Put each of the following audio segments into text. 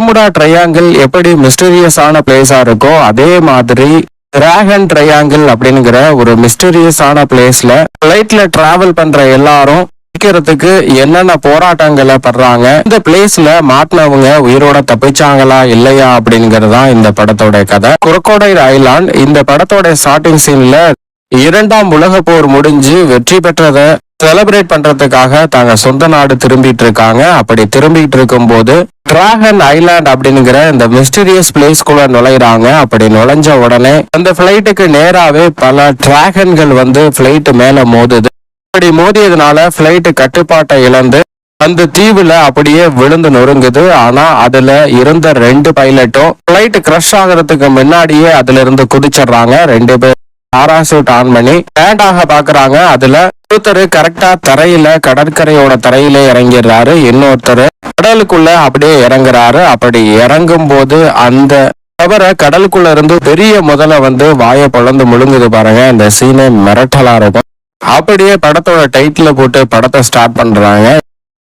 Bermuda triangle எப்படி மிஸ்டீரியஸான பிளேஸா இருக்கோ அதே மாதிரி டிராகன் ட்ரையாங்கிள் அப்படிங்கிற ஒரு மிஸ்டீரியஸான பிளேஸ்ல ஃபிளைட்ல டிராவல் பண்ற எல்லாரும் சிக்கிறதுக்கு என்னென்ன போராட்டங்களை படுறாங்க, இந்த பிளேஸ்ல மாட்டினவங்க உயிரோட தப்பிச்சாங்களா இல்லையா அப்படிங்கறதுதான் இந்த படத்தோட கதை. குரோக்கோடைல் ஐலாண்ட் இந்த படத்தோட ஸ்டார்டிங் சீன்ல இரண்டாம் உலக போர் முடிஞ்சு வெற்றி பெற்றதை செலிப்ரேட் பண்றதுக்காக தாங்க சொந்த நாடு திரும்பிட்டு இருக்காங்க. அப்படி திரும்பிட்டு இருக்கும் போது டிராகன் ஐலாண்ட் அப்படிங்கிற இந்த மிஸ்டீரியஸ் பிளேஸ்குள்ள நுழைறாங்க. அப்படி நுழைஞ்ச உடனே அந்த பிளைட்டுக்கு நேராவே பல டிராகன்கள் வந்து பிளைட் மேல மோதுது. அப்படி மோதியதுனால பிளைட் கட்டுப்பாட்டை இழந்து அந்த தீவுல அப்படியே விழுந்து நொறுங்குது. ஆனா அதுல இருந்த 2 பைலட்டும் பிளைட் கிரஷ் ஆகிறதுக்கு முன்னாடியே அதுல இருந்து குதிச்சிடுறாங்க. 2 பேர் பாராசூட் ஆன் பண்ணி லேண்ட் ஆக பாக்குறாங்க. அதுல ஒருத்தர் கரெக்டா தரையில கடற்கரையோட தரையில இறங்கிடுறாரு, இன்னொருத்தர் கடலுக்குள்ள அப்படியே இறங்குறாரு. அப்படி இறங்கும் போது அந்த தவிர கடலுக்குள்ள இருந்து பெரிய முதல்ல வந்து வாயை பொழந்து முழுங்குது பாருங்க. இந்த சீனே மிரட்டலா இருக்கும். அப்படியே படத்தோட டைட்டில் போட்டு படத்தை ஸ்டார்ட் பண்றாங்க.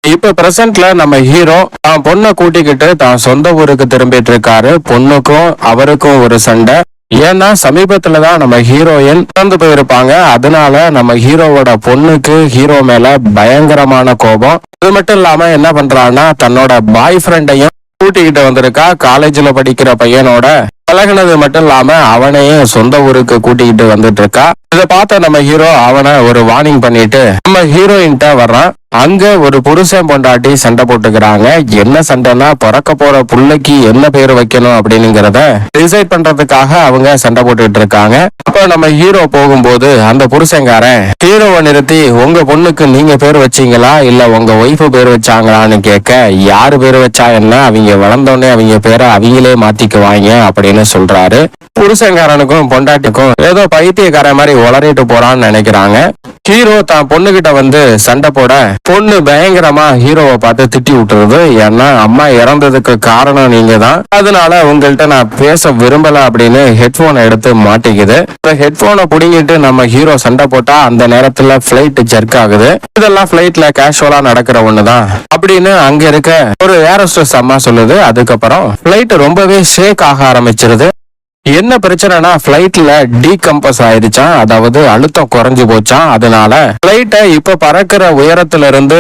இப்ப பிரசன்ட்ல நம்ம ஹீரோ தான் பொண்ணை கூட்டிக்கிட்டு தான் சொந்த ஊருக்கு திரும்பிட்டு இருக்காரு. பொண்ணுக்கும் அவருக்கும் ஒரு சண்டை. ஏன்னா சமீபத்துலதான் நம்ம ஹீரோயின் இறந்து போயிருப்பாங்க. அதனால நம்ம ஹீரோவோட பொண்ணுக்கு ஹீரோ மேல பயங்கரமான கோபம். இது மட்டும் இல்லாம என்ன பண்றான்னா தன்னோட பாய் ஃப்ரெண்டையும் கூட்டிக்கிட்டு வந்திருக்கா. காலேஜ்ல படிக்கிற பையனோட பழகினது மட்டும் இல்லாம அவனையே சொந்த ஊருக்கு கூட்டிக்கிட்டு வந்துட்டு இருக்கா. இதை பார்த்த நம்ம ஹீரோ அவனை ஒரு வார்னிங் பண்ணிட்டு நம்ம ஹீரோயின்ட்ட வர்றான். அங்க ஒரு புருஷன் பொண்டாட்டி சண்டை போட்டுக்கிறாங்க. என்ன சண்டைனா பிறக்க போற புள்ளைக்கு என்ன பேர் வைக்கணும் அப்படிங்கிறத டிசைட் பண்றதுக்காக அவங்க சண்டை போட்டுட்டு இருக்காங்க. அப்ப நம்ம ஹீரோ போகும்போது அந்த புருஷங்காரன் ஹீரோவை நிறுத்தி உங்க பொண்ணுக்கு நீங்க பேர் வச்சீங்களா இல்ல உங்க ஒய்ஃபு பேர் வச்சாங்களான்னு கேட்க, யாரு பேர் வச்சா என்ன, அவங்க வளர்ந்தோடனே அவங்க பேரை அவங்களே மாத்திக்குவாங்க அப்படின்னு சொல்றாரு. புருஷங்காரனுக்கும் பொண்டாட்டிக்கும் ஏதோ பைத்தியக்கார மாதிரி உளறிட்டு போறான்னு நினைக்கிறாங்க. ஹீரோ தான் பொண்ணுகிட்ட வந்து சண்டை போட பொண்ணு பயங்கரமா ஹீரோவை பார்த்து திட்டி விட்டுருது. ஏன்னா அம்மா இறந்ததுக்கு காரணம் நீங்க தான், அதனால உங்கள்கிட்ட நான் பேச விரும்பல அப்படின்னு ஹெட்போனை எடுத்து மாட்டிக்குது. ஹெட்போனை புடிங்கிட்டு நம்ம ஹீரோ சண்டை போட்டா அந்த நேரத்துல பிளைட் ஜர்க் ஆகுது. இதெல்லாம் பிளைட்ல கேஷுவலா நடக்கிற ஒண்ணுதான் அப்படின்னு அங்க இருக்க ஒரு ஏரோஸ்டஸ் அம்மா சொல்லுது. அதுக்கப்புறம் பிளைட் ரொம்பவே ஷேக் ஆக ஆரம்பிச்சிருது. என்ன பிரச்சனைனா பிளைட்ல டீகம்பஸ் ஆயிடுச்சான், அதாவது அழுத்தம் குறைஞ்சு போச்சான். அதனால பிளைட்டை இப்ப பறக்கிற உயரத்துல இருந்து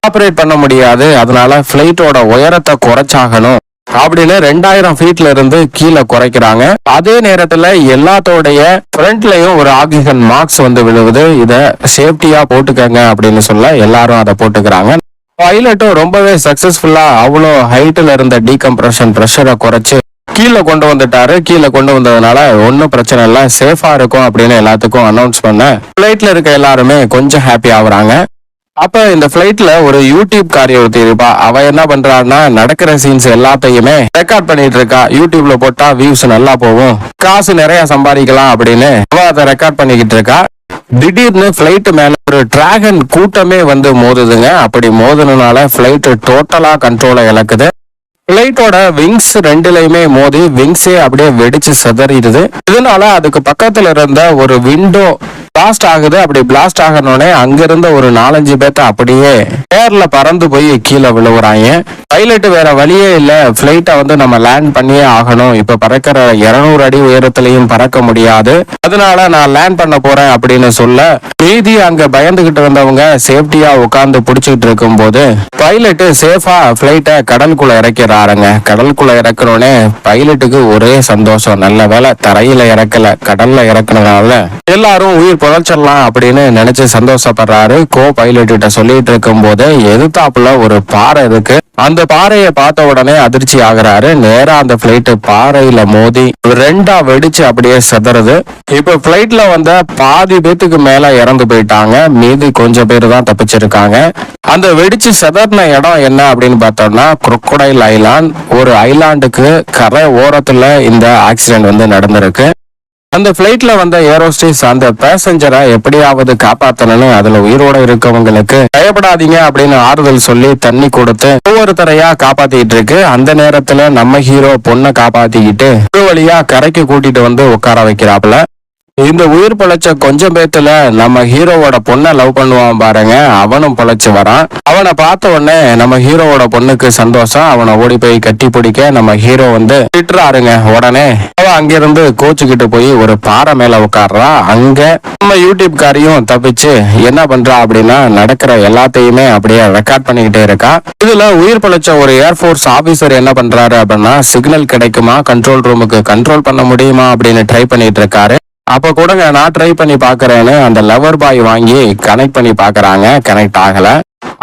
ஆபரேட் பண்ண முடியாது. அதனால பிளைட்டோட உயரத்தை குறைச்சாகணும் அப்படின்னு 2000 ஃபீட்ல இருந்து கீழே குறைக்கிறாங்க. அதே நேரத்துல எல்லாத்தோடைய ஃப்ரண்ட்லயும் ஒரு ஆக்சிஜன் மார்க்ஸ் வந்து விழுவுது. இத சேஃப்டியா போட்டுக்கங்க அப்படின்னு சொல்ல எல்லாரும் அதை போட்டுக்கிறாங்க. பைலட்டும் ரொம்பவே சக்சஸ்ஃபுல்லா அவ்வளோ ஹைட்ல இருந்த டீகம்ப்ரஷன் பிரஷரை குறைச்சு கீழே கொண்டு வந்துட்டாரு. கீழே கொண்டு வந்ததுனால ஒன்னும் பிரச்சனை இல்லை, சேஃபா இருக்கும் அப்படின்னு எல்லாத்துக்கும் அனௌன்ஸ் பண்ண பிளைட்ல இருக்க எல்லாருமே கொஞ்சம் ஹாப்பி ஆகுறாங்க. அப்ப இந்த பிளைட்ல ஒரு யூடியூப் காரி ஒருத்தி இருப்பா. அவ என்ன பண்றான்னா நடக்கிற சீன்ஸ் எல்லாத்தையுமே ரெக்கார்ட் பண்ணிட்டு இருக்கா. யூடியூப்ல போட்டா வியூஸ் நல்லா போகும், காசு நிறைய சம்பாதிக்கலாம் அப்படின்னு அவ அதை ரெக்கார்ட் பண்ணிக்கிட்டு இருக்கா. திடீர்னு பிளைட் மேல ஒரு டிராகன் கூட்டமே வந்து மோதுதுங்க. அப்படி மோதுனால பிளைட் டோட்டலா கண்ட்ரோலை இழக்குது. பிளைட்டோட விங்ஸ் 2லையுமே மோதி விங்ஸே அப்படியே வெடிச்சு சிதறிடுது. இதனால அதுக்கு பக்கத்துல இருந்த ஒரு விண்டோ பிளாஸ்ட் ஆகுது. அப்படி பிளாஸ்ட் ஆகணும்னே அங்கிருந்த ஒரு 4-5 பேர்த்த அப்படியே ஏர்ல பறந்து போய் கீழே விழுவுறாங்க. பைலட் வேற வழியே இல்ல, பிளைட்டை வந்து நம்ம லேண்ட் பண்ணியே ஆகணும், இப்ப பறக்கிற 200 அடி உயரத்திலையும் பறக்க முடியாது, அதனால நான் லேண்ட் பண்ண போறேன் அப்படின்னு சொல்ல மீதி அங்க பயந்துகிட்டு இருந்தவங்க சேஃப்டியா உட்கார்ந்து புடிச்சுட்டு இருக்கும் போது பைலட் சேஃபா பிளைட்டை கடலுக்குள்ள இறக்கிறாருங்க. கடலுக்குள்ள இறக்கணும்னே பைலட்டுக்கு ஒரே சந்தோஷம், நல்ல வேலை தரையில இறக்கல, கடல்ல இறக்குனதால எல்லாரும் உயிர் புதைச்சிடலாம் அப்படின்னு நினைச்சு சந்தோஷப்படுறாரு. கோ பைலட் கிட்ட சொல்லிட்டு இருக்கும் போது எதிர்த்தாப்புல ஒரு பாறை இருக்கு. அந்த பாறையை பார்த்த உடனே அதிர்ச்சி ஆகுறாரு. நேரா அந்த பிளைட் பாறையில மோதி 2ஆ வெடிச்சு அப்படியே சிதறுது. இப்ப பிளைட்ல வந்த பாதி பேத்துக்கு மேல இறந்து போயிட்டாங்க, மீதி கொஞ்சம் பேர் தான் தப்பிச்சிருக்காங்க. அந்த வெடிச்சு சிதறின இடம் என்ன அப்படின்னு பார்த்தோம்னா குரோக்கோடைல் ஐலாண்ட். ஒரு ஐலாண்டுக்கு கரை ஓரத்துல இந்த ஆக்சிடென்ட் வந்து நடந்திருக்கு. அந்த பிளைட்ல வந்த ஏரோஸ்டேஸ் அந்த பேசஞ்சரை எப்படியாவது காப்பாத்தணும்னு அதுல உயிரோட இருக்கவங்களுக்கு பயப்படாதீங்க அப்படின்னு ஆறுதல் சொல்லி தண்ணி கொடுத்து ஒவ்வொருத்தரையா காப்பாத்திட்டு இருக்கு. அந்த நேரத்துல நம்ம ஹீரோ பொண்ணை காப்பாத்திக்கிட்டு ஒரு வழியா கரைக்கு கூட்டிட்டு வந்து உட்கார வைக்கிறாப்புல. இந்த உயிர் பொழைச்ச கொஞ்சம் பேத்துல நம்ம ஹீரோவோட பொண்ணை லவ் பண்ணுவான் பாருங்க, அவனும் பொழைச்சு வரான். அவனை பார்த்த உடனே நம்ம ஹீரோவோட பொண்ணுக்கு சந்தோஷம். அவனை ஓடி போய் கட்டி பிடிக்க நம்ம ஹீரோ வந்து திட்டுறாருங்க. உடனே அவன் அங்கிருந்து கோச்சுக்கிட்டு போய் ஒரு பாறை மேல உட்கார்றா. அங்க நம்ம யூடியூப் காரியும் தப்பிச்சு என்ன பண்றா அப்படின்னா நடக்கிற எல்லாத்தையுமே அப்படியே ரெக்கார்ட் பண்ணிக்கிட்டே இருக்கா. இதுல உயிர் பொழைச்ச ஒரு ஏர்போர்ஸ் ஆபீசர் என்ன பண்றாரு அப்படின்னா சிக்னல் கிடைக்குமா, கண்ட்ரோல் ரூமுக்கு கண்ட்ரோல் பண்ண முடியுமா அப்படின்னு ட்ரை பண்ணிட்டு இருக்காரு. அப்ப கூட நான் ட்ரை பண்ணி பாக்குறேன்னு அந்த லவர் பாய் வாங்கி கனெக்ட் பண்ணி பாக்குறாங்க, கனெக்ட் ஆகல.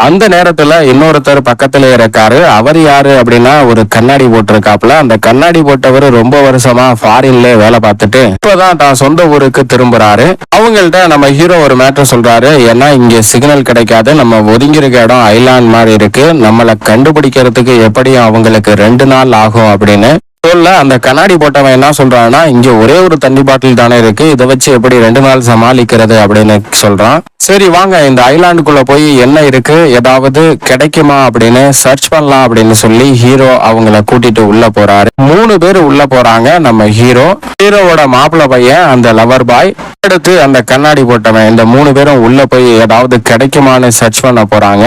அந்த நேரத்துல இன்னொருத்தர் பக்கத்துல இருக்காரு. அவர் யாரு அப்படின்னா ஒரு கண்ணாடி போட்டிருக்காப்புல. அந்த கண்ணாடி போட்டவர் ரொம்ப வருஷமா ஃபாரின்ல வேலை பார்த்துட்டு இப்பதான் தான் சொந்த ஊருக்கு திரும்புறாரு. அவங்கள்ட்ட நம்ம ஹீரோ ஒரு மேட்டர் சொல்றாரு. ஏன்னா இங்க சிக்னல் கிடைக்காது, நம்ம ஒதுங்கிருக்க இடம் ஐலாண்ட் மாதிரி இருக்கு, நம்மளை கண்டுபிடிக்கிறதுக்கு எப்படியும் அவங்களுக்கு 2 நாள் ஆகும் அப்படின்னு சொல்ல அந்த கண்ணாடி போட்டவன் என்ன சொல்றான்னா இங்க ஒரே ஒரு தண்ணி பாட்டில் தானே இருக்கு, இதை வச்சு எப்படி 2 நாள் சமாளிக்கிறது அப்படின்னு சொல்றான். சரி வாங்க இந்த ஐலாண்டுக்குள்ள போய் என்ன இருக்கு, ஏதாவது கிடைக்குமா அப்படின்னு சர்ச் பண்ணலாம் அப்படின்னு சொல்லி ஹீரோ அவங்கள கூட்டிட்டு உள்ள போறாரு. 3 பேர் உள்ள போறாங்க. நம்ம ஹீரோவோட மாப்பிள்ளை பையன், அந்த லவர் பாய், அடுத்து அந்த கண்ணாடி போட்டவன், இந்த 3 பேரும் உள்ள போய் ஏதாவது கிடைக்குமான்னு சர்ச் பண்ண போறாங்க.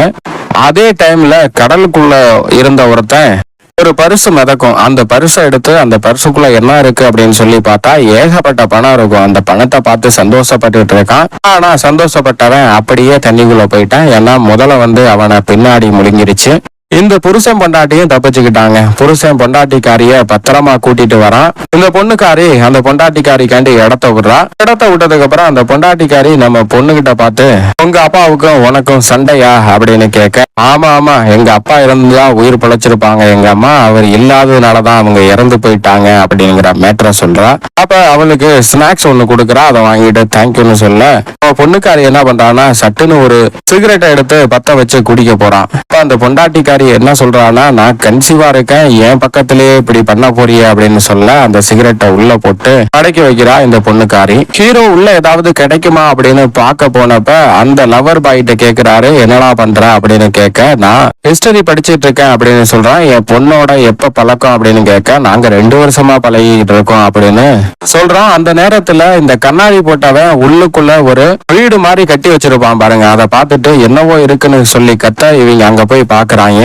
அதே டைம்ல கடலுக்குள்ள இருந்த ஒருத்தன் ஒரு பரிசு மிதக்கும். அந்த பரிசை எடுத்து அந்த பரிசுக்குள்ள என்ன இருக்கு அப்படின்னு சொல்லி பார்த்தா ஏகப்பட்ட பணம் இருக்கும். அந்த பணத்தை பார்த்து சந்தோஷப்பட்டுட்டு இருக்கான். ஆனா சந்தோஷப்பட்டவன் அப்படியே தண்ணிக்குள்ள போயிட்டான். ஏன்னா முதல்ல வந்து அவனை பின்னாடி முழுங்கிருச்சு. இந்த புருஷன் பொண்டாட்டியும் தப்பிச்சுக்கிட்டாங்க. புருஷன் பொண்டாட்டிக்காரிய பத்திரமா கூட்டிட்டு வரான். இந்த பொண்ணுக்காரி அந்த பொண்டாட்டிக்காரிக்காண்டி இடத்த விடுறா. இடத்த விட்டதுக்கு அப்புறம் அந்த பொண்டாட்டிக்காரி நம்ம பொண்ணுகிட்ட பார்த்து உங்க அப்பாவுக்கும் உனக்கும் சண்டையா அப்படின்னு கேட்க, ஆமா ஆமா எங்க அப்பா இருந்துதான் உயிர் பிழைச்சிருப்பாங்க, எங்க அம்மா அவர் இல்லாததுனாலதான் அவங்க இறந்து போயிட்டாங்க அப்படிங்கிற மேட்டரை சொல்றா. அப்ப அவளுக்கு ஸ்நாக்ஸ் ஒண்ணு கொடுக்குறா. அதை வாங்கிட்டு தேங்க்யூன்னு சொல்ல பொண்ணுக்காரி என்ன பண்றான்னா சட்டுன்னு ஒரு சிகரெட்டை எடுத்து பத்த வச்சு குடிக்க போறான். அப்ப அந்த பொண்டாட்டிக்காரி என்ன சொல்றான்னா நான் கன்சீவா இருக்கேன், என் பக்கத்திலேயே இப்படி பண்ண போறிய அப்படின்னு சொல்ல அந்த சிகரெட்டை உள்ள போட்டு அடக்கி வைக்கிறா இந்த பொண்ணுக்காரி. ஹீரோ உள்ள ஏதாவது கிடைக்குமா அப்படின்னு பார்க்க போனப்ப அந்த லவர் பாய்கிட்ட கேக்குறாரு என்னடா பண்ற அப்படின்னு கேட்க, நான் ஹிஸ்டரி படிச்சிட்டு இருக்கேன் அப்படின்னு சொல்றான். என் பொண்ணோட எப்ப பழக்கம் அப்படின்னு கேட்க, நாங்க 2 வருஷமா பழகிட்டு இருக்கோம் அப்படின்னு சொல்றான். அந்த நேரத்துல இந்த கண்ணாடி போட்டவன் உள்ளுக்குள்ள ஒரு வீடு மாதிரி கட்டி வச்சிருப்பான் பாருங்க. அதை பார்த்துட்டு என்னவோ இருக்குன்னு சொல்லி கத்த இவங்க அங்க போய் பாக்குறாங்க.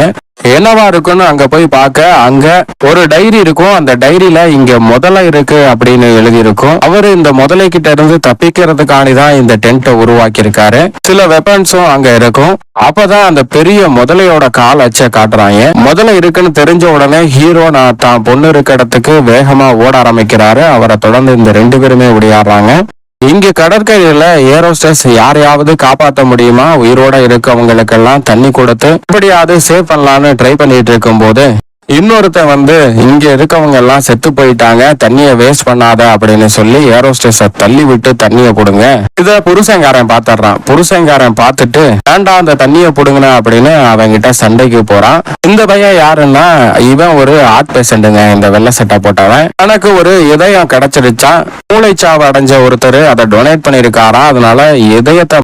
என்னவா இருக்குன்னு அங்க போய் பார்க்க அங்க ஒரு டைரி இருக்கும். அந்த டைரியில இங்க முதலை இருக்கு அப்படின்னு எழுதி இருக்கும். அவரு இந்த முதலை கிட்ட இருந்து தப்பிக்கிறதுக்காண்டிதான் இந்த டென்ட்டை உருவாக்கி இருக்காரு. சில வெப்பன்ஸும் அங்க இருக்கும். அப்பதான் அந்த பெரிய முதலையோட கால் அச்ச காட்டுறாங்க. முதலை இருக்குன்னு தெரிஞ்ச உடனே ஹீரோ நான் தான் பொண்ணு இருக்க இடத்துக்கு வேகமா ஓட ஆரம்பிக்கிறாரு. அவரை தொடர்ந்து இந்த 2 பேருமே ஓடியாடுறாங்க. இங்க கடற்கரையில ஏரோஸ்டஸ் யாரையாவது காப்பாற்ற முடியுமா, உயிரோட இருக்கவங்களுக்கெல்லாம் தண்ணி கொடுத்து எப்படியாவது சேவ் பண்ணலான்னு ட்ரை பண்ணிட்டு இருக்கும் போது இன்னொருத்தன் வந்து இங்க இருக்கவங்க எல்லாம் செத்து போயிட்டாங்க, தண்ணிய வேஸ்ட் பண்ணாத அப்படின்னு சொல்லி ஏரோஸ்டேஸ தள்ளி விட்டு தண்ணிய கொடுங்க. இத புருஷங்காரன் பாத்துறான். புருஷங்காரன் பார்த்துட்டு வேண்டாம் அந்த தண்ணிய புடுங்கன அப்படின்னு அவங்கிட்ட சண்டைக்கு போறான். இந்த பையன் யாருன்னா இவன் ஒரு ஹார்ட் பேஷண்ட்டுங்க. இந்த வெள்ளை சட்டை போட்டவன் எனக்கு ஒரு இதயம் கிடைச்சிருச்சான். மூளைச்சாவு அடைஞ்ச ஒருத்தர் அதை டொனேட் பண்ணிருக்காரா, அதனால இதயத்தை